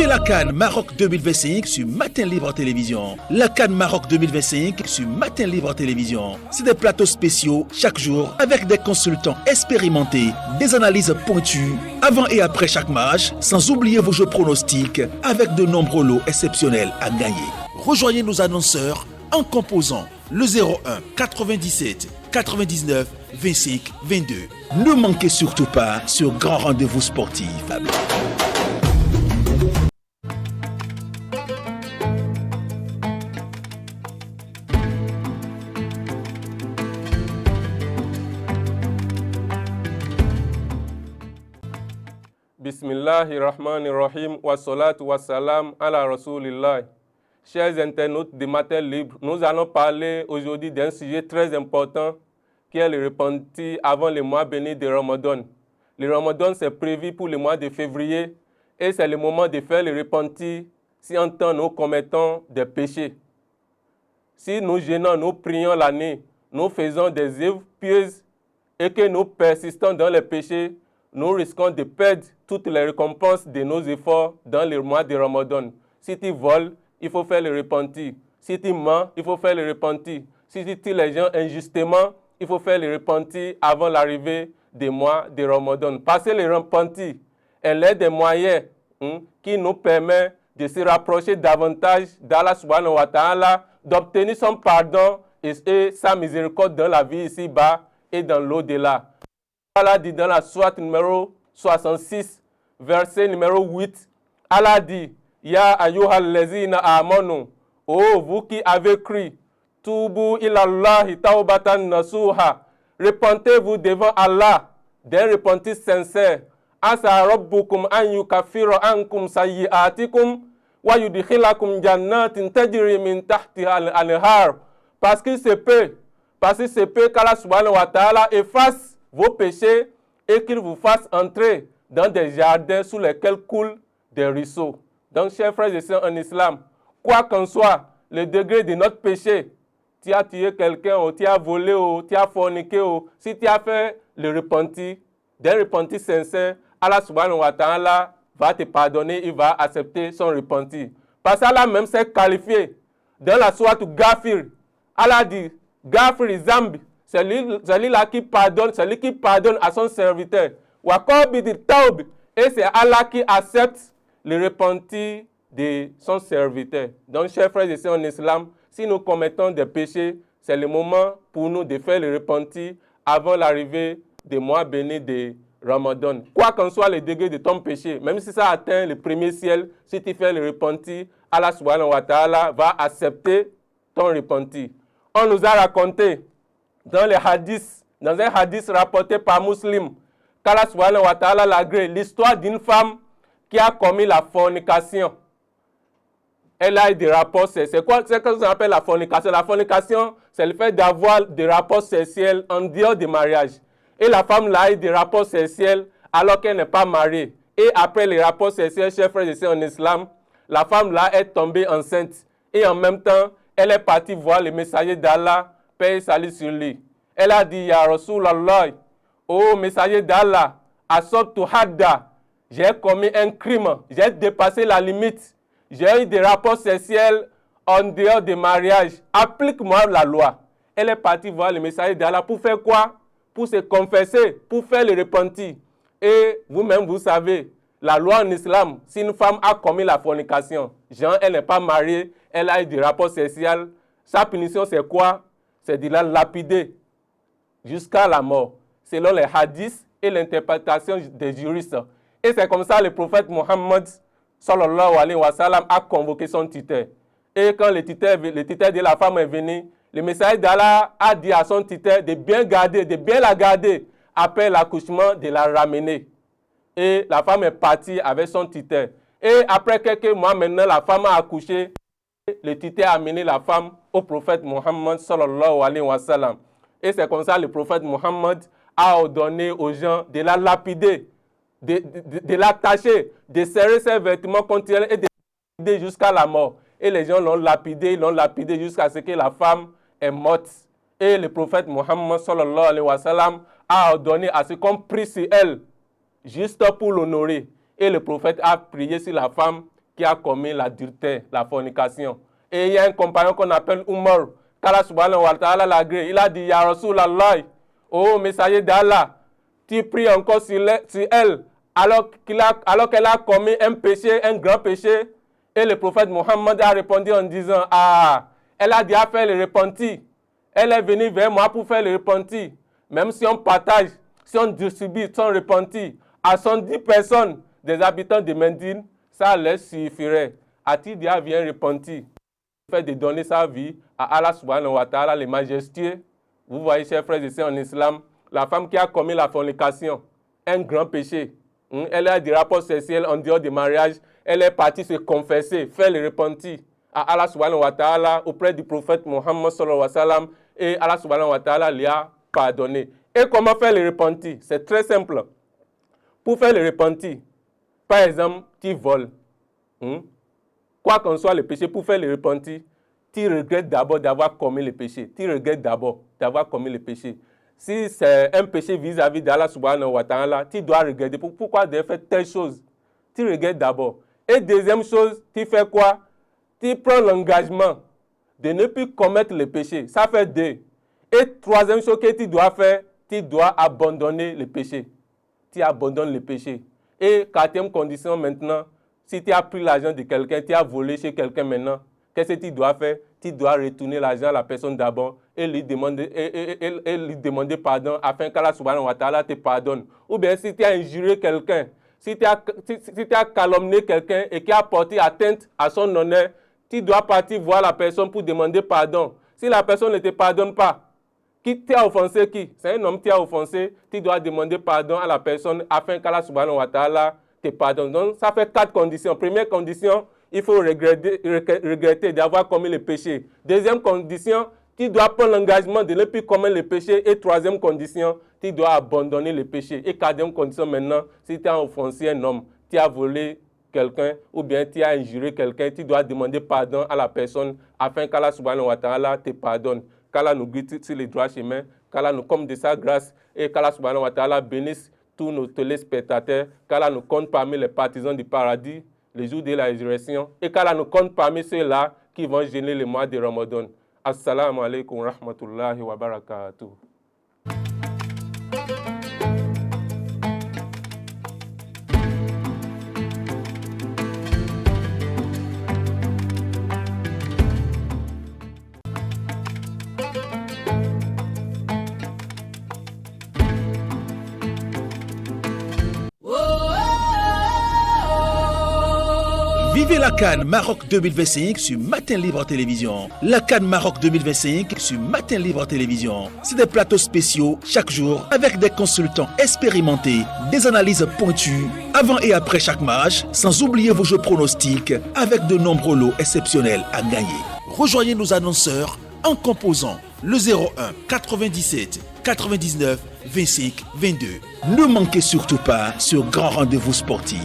Suivez la CAN Maroc 2025 sur Matin Libre Télévision. La CAN Maroc 2025 sur Matin Libre Télévision. C'est des plateaux spéciaux chaque jour avec des consultants expérimentés, des analyses pointues avant et après chaque match, sans oublier vos jeux pronostics avec de nombreux lots exceptionnels à gagner. Rejoignez nos annonceurs en composant le 01 97 99 25 22. Ne manquez surtout pas ce grand rendez-vous sportif. Bismillahirrahmanirrahim wa salatu wa salam ala rasoulillah. Chers internautes de Matin Libre, nous allons parler aujourd'hui d'un sujet très important qui est le repenti avant le mois béni de Ramadan. Le Ramadan, c'est prévu pour le mois de février et c'est le moment de faire le repenti si en temps nous commettons des péchés. Si nous jeûnons, nous prions la nuit, nous faisons des œuvres pieuses et que nous persistons dans les péchés, nous risquons de perdre toutes les récompenses de nos efforts dans le mois de Ramadan. Si tu voles, il faut faire le repenti. Si tu mens, il faut faire le repenti. Si tu tues les gens injustement, il faut faire le repenti avant l'arrivée du mois de Ramadan. Parce que le repenti est des moyens qui nous permet de se rapprocher davantage d'Allah subhanahu wa ta'ala, d'obtenir son pardon et sa miséricorde dans la vie ici-bas et dans l'au-delà. Allah dit dans la sourate numéro 66, verset numéro 8, Allah dit, Ya ayyuhal lezina amanu, ô vous qui avez cru, tubu ilallahi taubatan nasuha, repentez-vous devant Allah, d'un repentir sincère, asa rabbukum an yukaffiru ankum sayyi'atikum, wa yudkhilakum jannatin tajri min tahtiha al-anhar, parce que c'est peu qu'Allah subhanahu wa ta'ala efface vos péchés et qu'il vous fasse entrer dans des jardins sous lesquels coulent des ruisseaux. Donc, chers frères et sœurs en islam, quoi qu'en soit le degré de notre péché, tu as tué quelqu'un, ou tu as volé, ou tu as forniqué, ou si tu as fait le repenti, d'un repenti sincère, Allah subhanahu wa ta'ala va te pardonner, il va accepter son repenti. Parce qu'Allah même s'est qualifié dans la sourate Ghafir. Allah dit, Ghafir Zambi, c'est lui-là qui pardonne à son serviteur. Et c'est Allah qui accepte le repenti de son serviteur. Donc, chers frères et sœurs en islam, si nous commettons des péchés, c'est le moment pour nous de faire le repenti avant l'arrivée des mois bénis de Ramadan. Quoi qu'en soit le degré de ton péché, même si ça atteint le premier ciel, si tu fais le repenti, Allah subhanahu wa ta'ala va accepter ton repenti. On nous a raconté dans un hadith rapporté par Muslim, qu'Allah subhanahu wa ta'ala l'agrée, l'histoire d'une femme qui a commis la fornication. Elle a eu des rapports sexuels. C'est ce qu'on appelle la fornication. La fornication, c'est le fait d'avoir des rapports sexuels en dehors du mariage. Et la femme là a eu des rapports sexuels alors qu'elle n'est pas mariée. Et après les rapports sexuels, chers frères et sœurs en islam, la femme là est tombée enceinte. Et en même temps, elle est partie voir le messager d'Allah, paix et salut sur lui. Elle a dit, Ya Rasulallah, ô messager d'Allah, assobtu hadda, j'ai commis un crime, j'ai dépassé la limite, j'ai eu des rapports sexuels en dehors du mariage, applique-moi la loi. Elle est partie voir le messager d'Allah pour faire quoi? Pour se confesser, pour faire le repentir. Et vous-même, vous savez, la loi en islam, si une femme a commis la fornication, genre elle n'est pas mariée, elle a eu des rapports sexuels, sa punition c'est quoi? C'est de la lapider jusqu'à la mort, selon les hadiths et l'interprétation des juristes. Et c'est comme ça que le prophète Mohammed sallallahu alayhi wa sallam a convoqué son tuteur. Et quand le tuteur de la femme est venu, le messager d'Allah a dit à son tuteur de bien la garder après l'accouchement, de la ramener. Et la femme est partie avec son tuteur. Et après quelques mois maintenant, la femme a accouché. Le tuteur a amené la femme au prophète Mohammed sallallahu alayhi wa sallam. Et c'est comme ça que le prophète Mohammed a ordonné aux gens de la lapider, de l'attacher, de serrer ses vêtements contre elle et de la lapider jusqu'à la mort. Et les gens l'ont lapidé jusqu'à ce que la femme est morte. Et le prophète Mohammed sallallahu alayhi wa sallam a ordonné à ce qu'on prie sur elle, juste pour l'honorer. Et le prophète a prié sur la femme qui a commis l'adultère, la fornication. Et il y a un compagnon qu'on appelle Umar, qu'Allah subhanahu wa ta'ala l'a agréé. Il a dit, Ya Rasulallah, oh messager d'Allah, tu pries encore sur elle, alors qu'elle a commis un péché, un grand péché. Et le prophète Mohammed a répondu en disant, ah, elle a déjà fait le repentir. Elle est venue vers moi pour faire le repentir. Même si on partage, si on distribue son repentir à 110 personnes des habitants de Médine, ça leur suffirait. A-t-il déjà vient repentir, fait de donner sa vie à Allah subhanahu wa ta'ala, le majestueux. Vous voyez, chers frères et sœurs en islam, la femme qui a commis la fornication, un grand péché, elle a des rapports sexuels en dehors du mariage, elle est partie se confesser, faire le repentir à Allah subhanahu wa ta'ala auprès du prophète Mohammed sallallahu alayhi wa sallam, et Allah subhanahu wa ta'ala lui a pardonné. Et comment faire le repentir? C'est très simple. Pour faire le repentir, par exemple, tu voles. Quoi qu'en soit le péché, pour faire le repentir, tu regrettes d'abord d'avoir commis le péché. Tu regrettes d'abord d'avoir commis le péché. Si c'est un péché vis-à-vis d'Allah subhanahu wa ta'ala, tu dois regretter. Pourquoi de faire telle chose? Tu regrettes d'abord. Et deuxième chose, tu fais quoi? Tu prends l'engagement de ne plus commettre le péché. Ça fait deux. Et troisième chose que tu dois faire, tu dois abandonner le péché. Tu abandonnes le péché. Et quatrième condition maintenant, si tu as pris l'argent de quelqu'un, tu as volé chez quelqu'un maintenant, qu'est-ce que tu dois faire? Tu dois retourner l'argent à la personne d'abord et lui demander pardon afin qu'Allah subhanahu wa ta'ala te pardonne. Ou bien si tu as injurié quelqu'un, si tu as calomnié quelqu'un et qui a porté atteinte à son honneur, tu dois partir voir la personne pour demander pardon. Si la personne ne te pardonne pas, qui t'a offensé qui? C'est un homme qui t'a offensé, tu dois demander pardon à la personne afin qu'Allah subhanahu wa ta'ala te pardonne. Donc ça fait 4 conditions. Première condition, il faut regretter d'avoir commis le péché. Deuxième condition, tu dois prendre l'engagement de ne plus commettre le péché. Et troisième condition, tu dois abandonner le péché. Et quatrième condition maintenant, si tu as offensé un homme, tu as volé quelqu'un ou bien tu as injurié quelqu'un, tu dois demander pardon à la personne afin qu'Allah subhanahu wa ta'ala te pardonne. Qu'Allah nous guide sur les droits chemins, qu'Allah nous comble de sa grâce et qu'Allah subhanahu wa ta'ala bénisse tous nos téléspectateurs, qu'Allah nous compte parmi les partisans du paradis, les jours de la résurrection, et qu'Allah nous compte parmi ceux-là qui vont gêner le mois de Ramadan. Assalamu alaikum wa rahmatullahi wa barakatuh. Vivez la CAN Maroc 2025 sur Matin Libre Télévision. La CAN Maroc 2025 sur Matin Libre Télévision. C'est des plateaux spéciaux chaque jour avec des consultants expérimentés, des analyses pointues avant et après chaque match, sans oublier vos jeux pronostics avec de nombreux lots exceptionnels à gagner. Rejoignez nos annonceurs en composant le 01 97 99 25 22. Ne manquez surtout pas ce grand rendez-vous sportif.